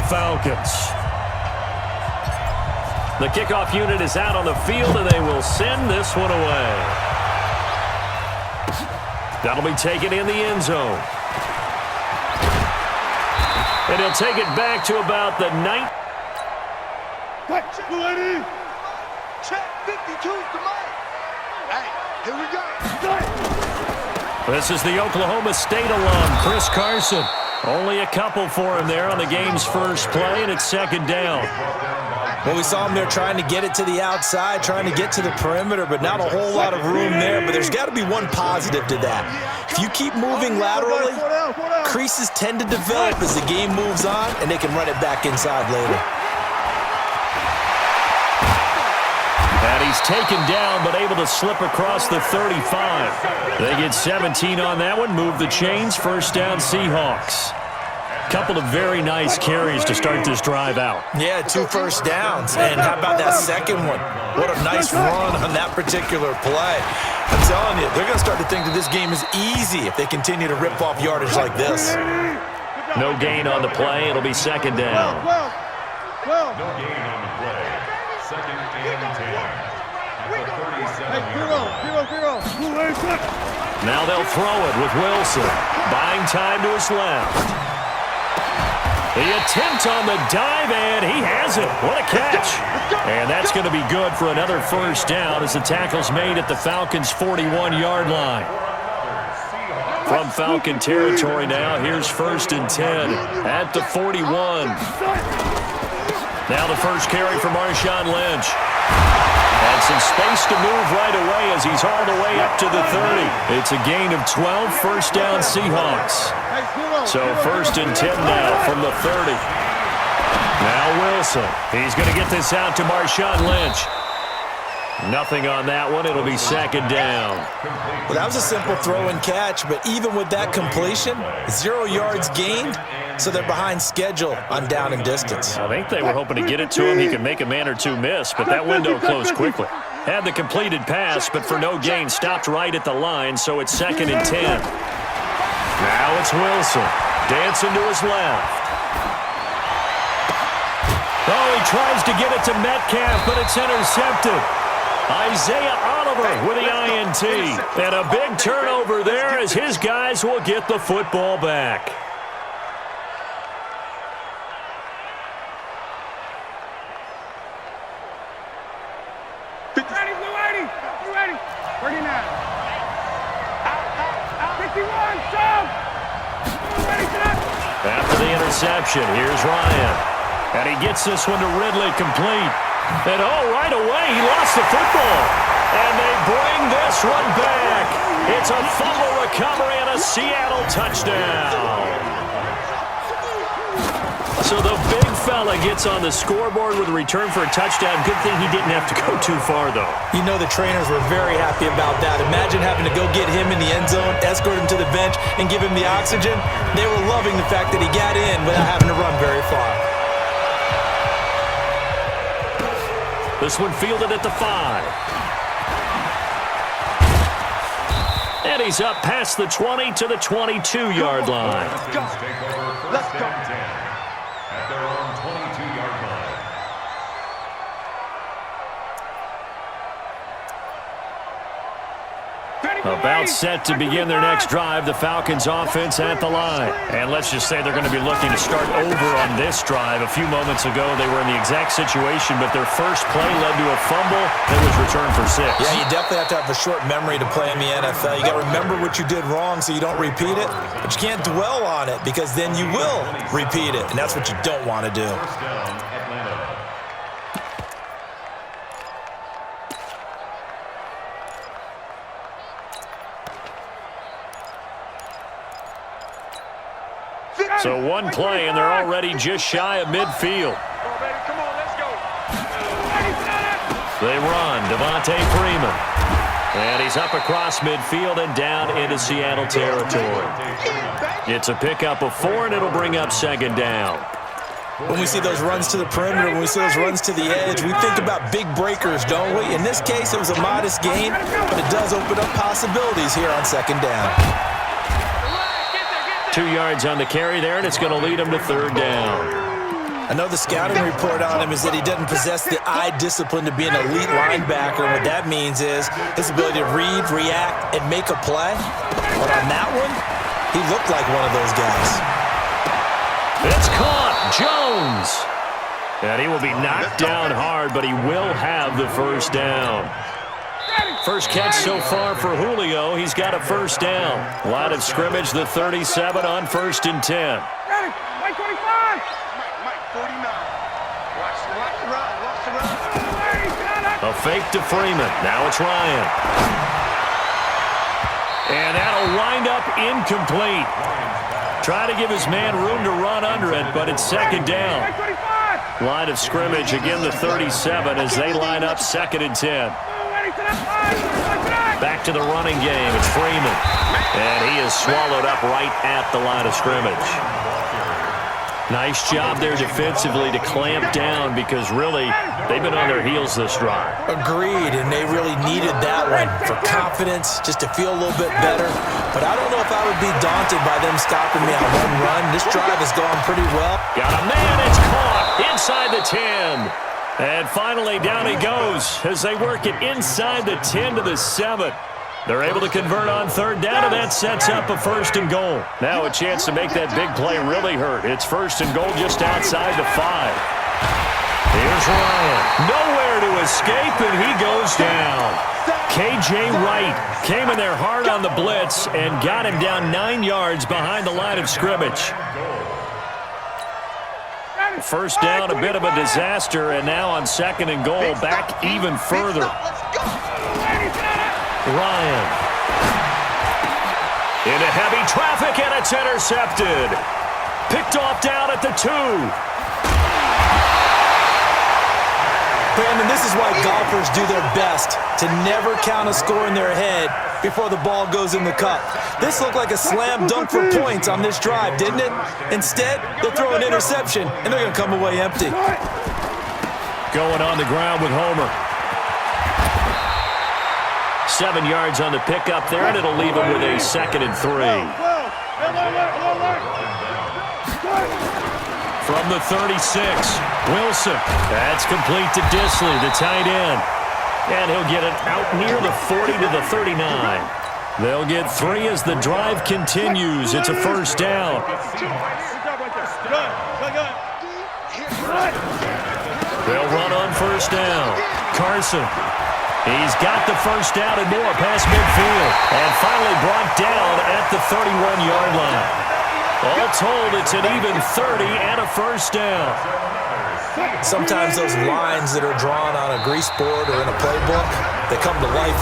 Falcons. The kickoff unit is out on the field, and they will send this one away. That'll be taken in the end zone. And he'll take it back to about the 9. Check 52 to Mike. Hey, here we go. This is the Oklahoma State alum, Chris Carson. Only a couple for him there on the game's first play, and it's second down. Well, we saw him there trying to get it to the outside, trying to get to the perimeter, but not a whole lot of room there. But there's got to be one positive to that. If you keep moving laterally, creases tend to develop as the game moves on, and they can run it back inside later. And he's taken down, but able to slip across the 35. They get 17 on that one, move the chains, first down Seahawks. Couple of very nice carries to start this drive out. Yeah, 2 first downs. And how about that second one? What a nice run on that particular play. I'm telling you, they're going to start to think that this game is easy if they continue to rip off yardage like this. No gain on the play. It'll be second down. No gain on the play. Second and 10. Now they'll throw it with Wilson. Buying time to his left. The attempt on the dive, and he has it. What a catch. And that's going to be good for another first down as the tackle's made at the Falcons' 41-yard line. From Falcon territory now, here's first and 10 at the 41. Now the first carry for Marshawn Lynch. And some space to move right away as he's all the way up to the 30. It's a gain of 12, first down Seahawks. So first and 10 now from the 30. Now Wilson. He's going to get this out to Marshawn Lynch. Nothing on that one. It'll be second down. Well, that was a simple throw and catch, but even with that completion, 0 yards gained, so they're behind schedule on down and distance. I think they were hoping to get it to him. He could make a man or two miss, but that window closed quickly. Had the completed pass, but for no gain, stopped right at the line, so it's second and 10. Now it's Wilson, dancing to his left. Oh, he tries to get it to Metcalf, but it's intercepted. Isaiah Oliver with the INT. And a big turnover there as his guys will get the football back. After the interception, here's Ryan. And he gets this one to Ridley complete. And oh, right away, he lost the football. And they bring this one back. It's a fumble recovery and a Seattle touchdown. So the big fella gets on the scoreboard with a return for a touchdown. Good thing he didn't have to go too far, though. You know the trainers were very happy about that. Imagine having to go get him in the end zone, escort him to the bench, and give him the oxygen. They were loving the fact that he got in without having to run very far. This one fielded at the 5. And he's up past the 20 to the 22-yard line. Let's go. At their own 22-yard line. About set to begin their next drive, the Falcons offense at the line. And let's just say they're going to be looking to start over on this drive. A few moments ago, they were in the exact situation, but their first play led to a fumble that was returned for 6. Yeah, you definitely have to have a short memory to play in the NFL. You got to remember what you did wrong so you don't repeat it, but you can't dwell on it because then you will repeat it, and that's what you don't want to do. First down, Atlanta. So one play, and they're already just shy of midfield. They run, Devontae Freeman. And he's up across midfield and down into Seattle territory. It's a pickup of 4, and it'll bring up second down. When we see those runs to the perimeter, when we see those runs to the edge, we think about big breakers, don't we? In this case, it was a modest gain, but it does open up possibilities here on second down. 2 yards on the carry there, and it's going to lead them to third down. I know the scouting report on him is that he doesn't possess the eye discipline to be an elite linebacker. And what that means is his ability to read, react, and make a play. But on that one, he looked like one of those guys. It's caught. Jones. And he will be knocked down hard, but he will have the first down. First catch so far for Julio. He's got a first down. Line of scrimmage, the 37 on 1st and 10. Ready. Mike 25. Mike 49. Watch the run. A fake to Freeman. Now it's Ryan. And that'll wind up incomplete. Try to give his man room to run under it, but it's second down. Line of scrimmage, again the 37 as they line up 2nd and 10. Back to the running game. It's Freeman. And he is swallowed up right at the line of scrimmage. Nice job there defensively to clamp down because really they've been on their heels this drive. Agreed, and they really needed that one for confidence, just to feel a little bit better. But I don't know if I would be daunted by them stopping me on one run. This drive has gone pretty well. Got a man. It's caught inside the 10. And finally, down he goes as they work it inside the 10 to the 7. They're able to convert on 3rd down, and that sets up a 1st and goal. Now a chance to make that big play really hurt. It's 1st and goal just outside the 5. Here's Ryan. Nowhere to escape, and he goes down. K.J. Wright came in there hard on the blitz and got him down 9 yards behind the line of scrimmage. First down, a bit of a disaster, and now on 2nd and goal, back even further. Ryan. Into heavy traffic, and it's intercepted. Picked off down at the 2. Brandon, this is why golfers do their best to never count a score in their head before the ball goes in the cup. This looked like a slam dunk for points on this drive, didn't it? Instead, they'll throw an interception, and they're going to come away empty. Going on the ground with Homer. 7 yards on the pickup there, and it'll leave him with a 2nd and 3. From the 36, Wilson. That's complete to Disley, the tight end. And he'll get it out near the 40 to the 39. They'll get 3 as the drive continues. It's a first down. They'll run on first down. Carson. He's got the first down and more past midfield. And finally brought down at the 31-yard line. All told, it's an even 30 and a first down. Sometimes those lines that are drawn on a grease board or in a playbook, they come to life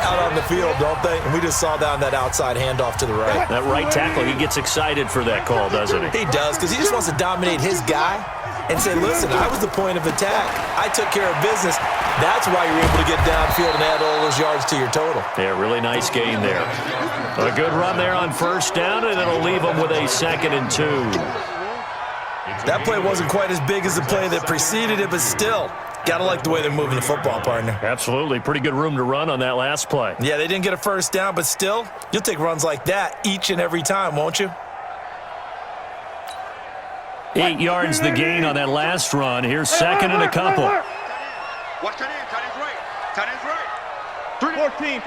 out on the field, don't they? And we just saw down that outside handoff to the right. That right tackle, he gets excited for that call, doesn't he? He does, because he just wants to dominate his guy and say, listen, I was the point of attack. I took care of business. That's why you're able to get downfield and add all those yards to your total. Yeah, really nice gain there. A good run there on first down, and it'll leave them with a 2nd and 2. That play wasn't quite as big as the play that preceded it, but still, gotta like the way they're moving the football, partner. Absolutely. Pretty good room to run on that last play. Yeah, they didn't get a first down, but still, you'll take runs like that each and every time, won't you? 8 yards the gain on that last run. Here's 2nd and a couple. Watch that in. Tight end's right. Tight end's right. 14.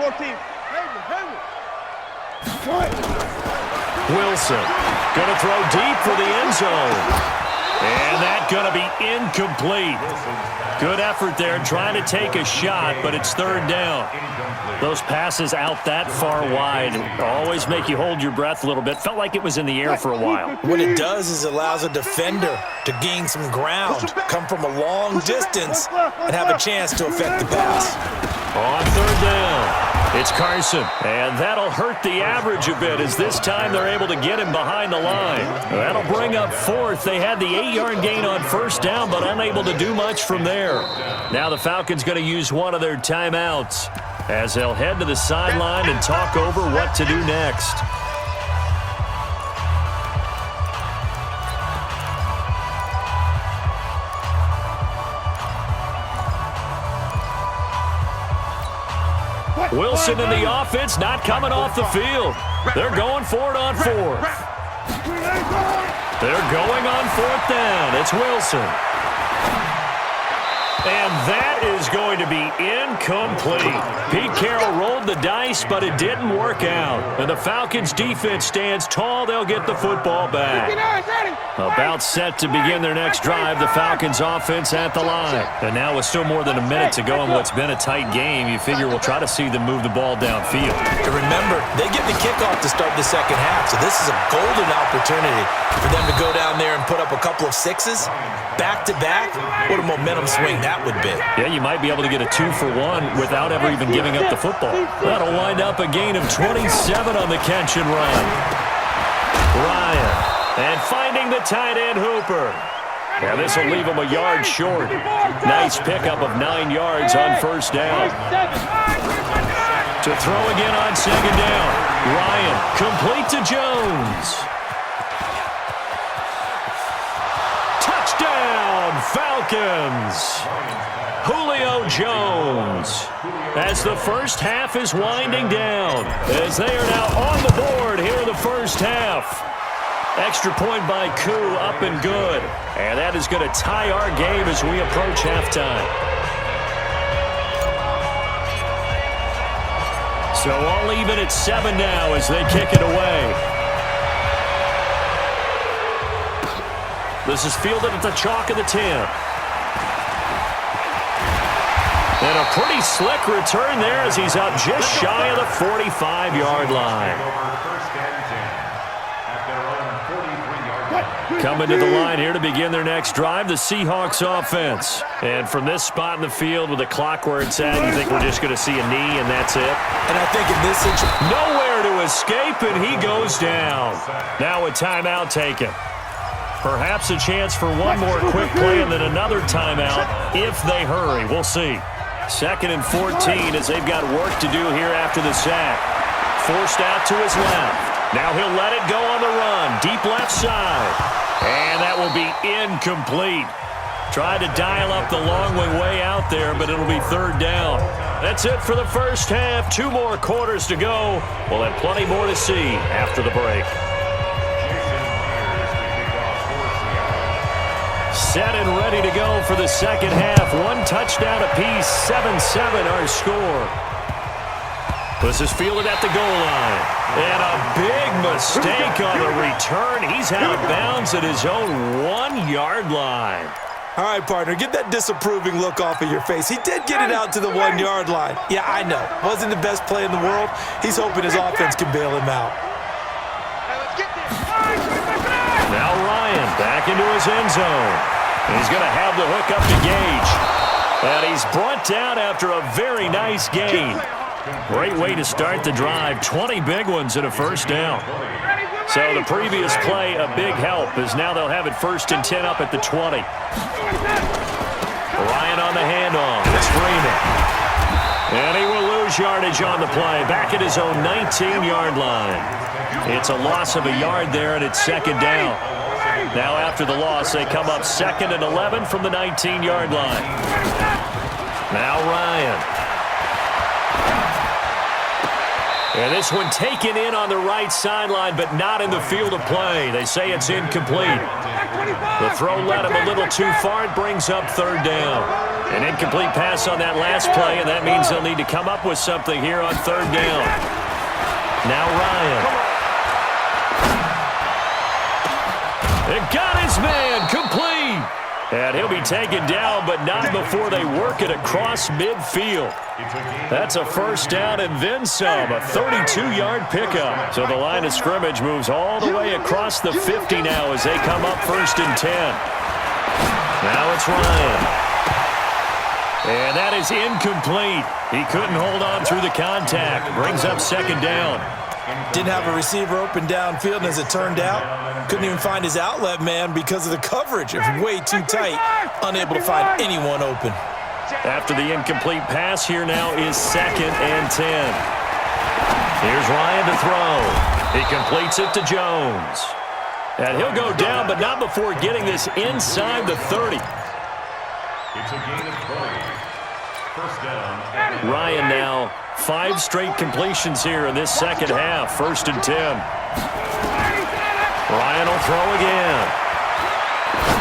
Wilson going to throw deep for the end zone. And that's going to be incomplete. Good effort there trying to take a shot, but it's 3rd down. Those passes out that far wide always make you hold your breath a little bit. Felt like it was in the air for a while. What it does is it allows a defender to gain some ground, come from a long distance, and have a chance to affect the pass. On 3rd down, it's Carson. And that'll hurt the average a bit as this time they're able to get him behind the line. That'll bring up 4th. They had the 8-yard gain on first down, but unable to do much from there. Now the Falcons going to use one of their timeouts as they'll head to the sideline and talk over what to do next. Wilson in the offense not coming off the field. They're going for it on 4th. They're going on 4th down. It's Wilson. And that is going to be incomplete. Pete Carroll rolled the dice, but it didn't work out. And the Falcons' defense stands tall. They'll get the football back. About set to begin their next drive, the Falcons' offense at the line. And now with still more than a minute to go in what's been a tight game, you figure we'll try to see them move the ball downfield. And remember, they get the kickoff to start the second half, so this is a golden opportunity for them to go down there and put up a couple of sixes back-to-back. What a momentum swing that would be. Yeah, you might be able to get a 2-for-1 without ever even giving up the football. That'll wind up a gain of 27 on the catch and run. Ryan, and finding the tight end Hooper. Yeah, this will leave him a yard short. Nice pickup of 9 yards on 1st down. To throw again on 2nd down. Ryan, complete to Jones. Touchdown, Falcons! Julio Jones, as the first half is winding down, as they are now on the board here in the first half. Extra point by Koo, up and good. And that is going to tie our game as we approach halftime. So all even at 7 now as they kick it away. This is fielded at the chalk of the 10. And a pretty slick return there as he's up just shy of the 45-yard line. Coming to the line here to begin their next drive, the Seahawks offense. And from this spot in the field with the clock where it's at, you think we're just going to see a knee and that's it? And I think in this situation, nowhere to escape, and he goes down. Now a timeout taken. Perhaps a chance for one more quick play and then another timeout if they hurry. We'll see. 2nd and 14 as they've got work to do here after the sack. Forced out to his left. Now he'll let it go on the run. Deep left side. And that will be incomplete. Tried to dial up the long way out there, but it'll be 3rd down. That's it for the first half. 2 more quarters to go. We'll have plenty more to see after the break. Set and ready to go for the second half. 1 touchdown apiece, 7-7 our score. This is fielded at the goal line. And a big mistake on the return. He's out of bounds at his own 1-yard line. All right, partner, get that disapproving look off of your face. He did get it out to the 1-yard line. Yeah, I know. Wasn't the best play in the world. He's hoping his offense can bail him out. Now Ryan back into his end zone. He's going to have the hook up to Gage. And he's brought down after a very nice gain. Great way to start the drive. 20 big ones and a 1st down. So the previous play, a big help, as now they'll have it 1st and 10 up at the 20. Ryan on the handoff. It's Freeman. And he will lose yardage on the play. Back at his own 19-yard line. It's a loss of a yard there, and it's 2nd down. Now after the loss, they come up 2nd and 11 from the 19-yard line. Now Ryan. And this one taken in on the right sideline, but not in the field of play. They say it's incomplete. The throw led him a little too far. It brings up 3rd down. An incomplete pass on that last play, and that means they'll need to come up with something here on 3rd down. Now Ryan. It got his man complete. And he'll be taken down, but not before they work it across midfield. That's a 1st down and then some, a 32-yard pickup. So the line of scrimmage moves all the way across the 50 now as they come up 1st and 10. Now it's Ryan. And that is incomplete. He couldn't hold on through the contact. Brings up 2nd down. Didn't have a receiver open downfield, and as it turned out, couldn't even find his outlet man because of the coverage. It was way too tight, unable to find anyone open. After the incomplete pass, here now is 2nd and 10. Here's Ryan to throw. He completes it to Jones. And he'll go down, but not before getting this inside the 30. It's a gain of 20. 1st down. Ryan now 5 straight completions here in this second half. 1st and 10. Ryan will throw again.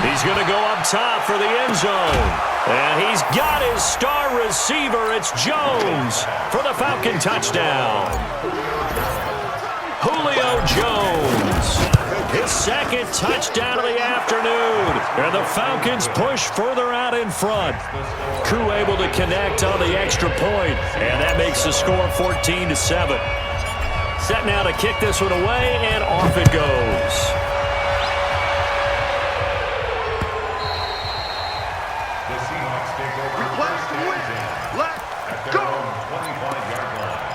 He's going to go up top for the end zone. And he's got his star receiver. It's Jones for the Falcon touchdown. Julio Jones. His second touchdown of the afternoon. And the Falcons push further out in front. Crew able to connect on the extra point. And that makes the score 14-7. Set now to kick this one away, and off it goes. The Seahawks take over first and 10 at their own 25-yard line.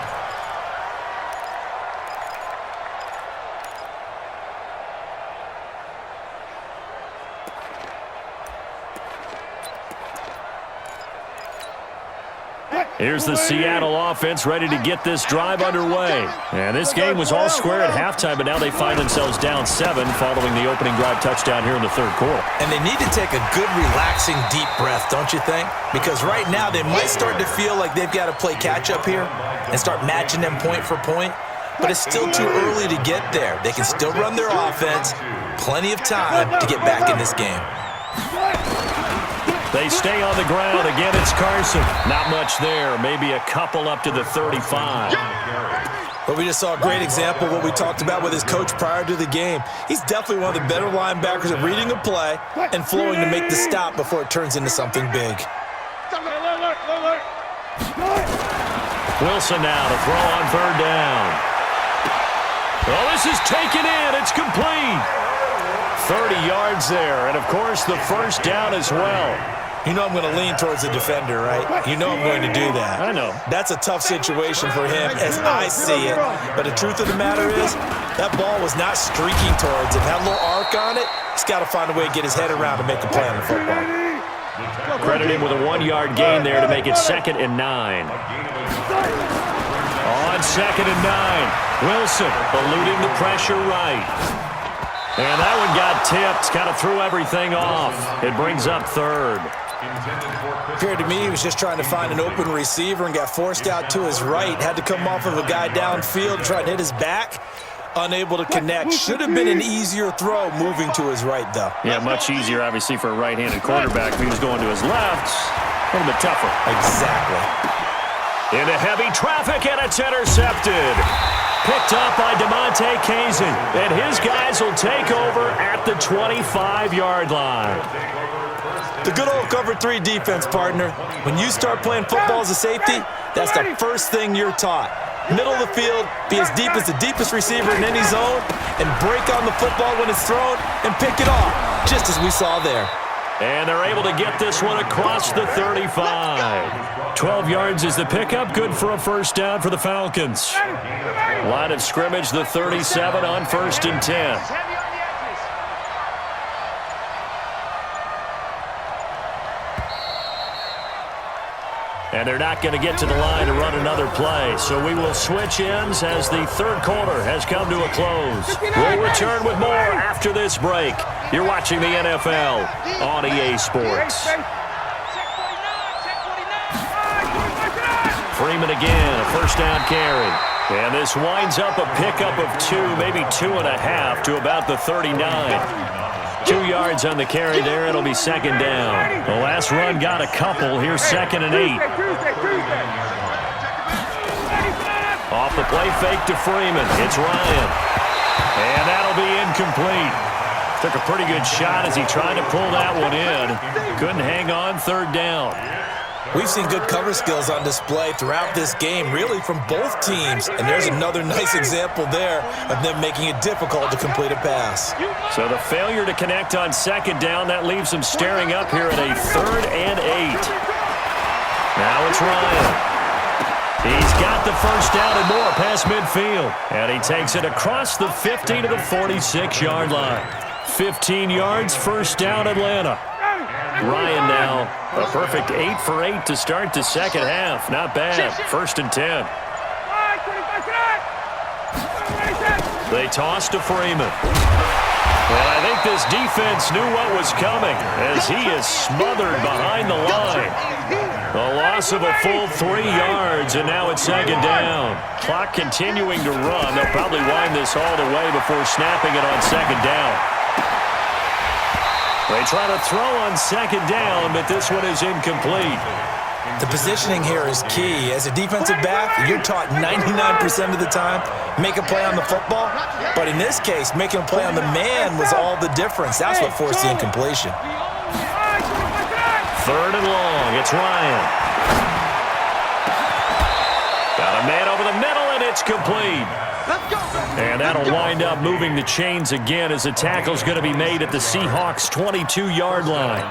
Here's the Seattle offense ready to get this drive underway. And this game was all square at halftime, but now they find themselves down 7 following the opening drive touchdown here in the third quarter. And they need to take a good, relaxing, deep breath, don't you think? Because right now they might start to feel like they've got to play catch-up here and start matching them point for point. But it's still too early to get there. They can still run their offense. Plenty of time to get back in this game. They stay on the ground. Again, it's Carson. Not much there. Maybe a couple up to the 35. But we just saw a great example of what we talked about with his coach prior to the game. He's definitely one of the better linebackers at reading a play and flowing to make the stop before it turns into something big. Wilson now to throw on third down. Well, this is taken in. It's complete. 30 yards there, and of course the first down as well. You know I'm going to lean towards the defender, right? You know I'm going to do that. I know. That's a tough situation for him as I see it. But the truth of the matter is, that ball was not streaking towards him. Had a little arc on it. He's got to find a way to get his head around to make a play on the football. Credit him with a 1-yard gain there to make it 2nd and 9. On 2nd and 9, Wilson eluding the pressure right. And that one got tipped, kind of threw everything off. It brings up 3rd. Appeared to me he was just trying to find an open receiver and got forced out to his right. Had to come off of a guy downfield, try to hit his back. Unable to connect. Should have been an easier throw moving to his right, though. Yeah, much easier, obviously, for a right-handed quarterback. If he was going to his left, a little bit tougher. Exactly. Into heavy traffic, and it's intercepted. Picked up by DeMonte Kazin, and his guys will take over at the 25-yard line. The good old cover 3 defense, partner. When you start playing football as a safety, that's the first thing you're taught. Middle of the field, be as deep as the deepest receiver in any zone, and break on the football when it's thrown and pick it off, just as we saw there. And they're able to get this one across the 35. 12 yards is the pickup, good for a first down for the Falcons. Line of scrimmage, the 37 on 1st and 10. And they're not going to get to the line to run another play. So we will switch ends as the third quarter has come to a close. We'll return with more after this break. You're watching the NFL on EA Sports. Freeman again, a first down carry. And this winds up a pickup of 2, maybe 2.5 to about the 39. 2 yards on the carry there. It'll be 2nd down. The last run got a couple. Here's 2nd and 8. Off the play fake to Freeman. It's Ryan. And that'll be incomplete. Took a pretty good shot as he tried to pull that one in. Couldn't hang on, 3rd down. We've seen good cover skills on display throughout this game, really from both teams. And there's another nice example there of them making it difficult to complete a pass. So the failure to connect on 2nd down, that leaves them staring up here at a 3rd and 8. Now it's Ryan. He's got the first down and more past midfield. And he takes it across the 50 to the 46-yard line. 15 yards, first down Atlanta. Ryan now, a perfect 8 for 8 to start the second half. Not bad. 1st and 10. They toss to Freeman. And I think this defense knew what was coming as he is smothered behind the line. A loss of a full 3 yards, and now it's second down. Clock continuing to run. They'll probably wind this all the way before snapping it on second down. They try to throw on second down, but this one is incomplete. The positioning here is key. As a defensive back, you're taught 99% of the time, make a play on the football. But in this case, making a play on the man was all the difference. That's what forced the incompletion. Third and long. It's Ryan. Got a man over the middle, and it's complete. And that'll wind up moving the chains again as the tackle's going to be made at the Seahawks' 22-yard line.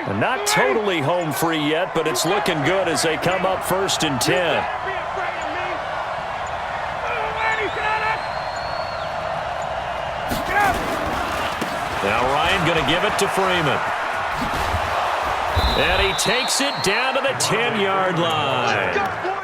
And not totally home free yet, but it's looking good as they come up 1st and 10. Now Ryan going to give it to Freeman. And he takes it down to the 10-yard line.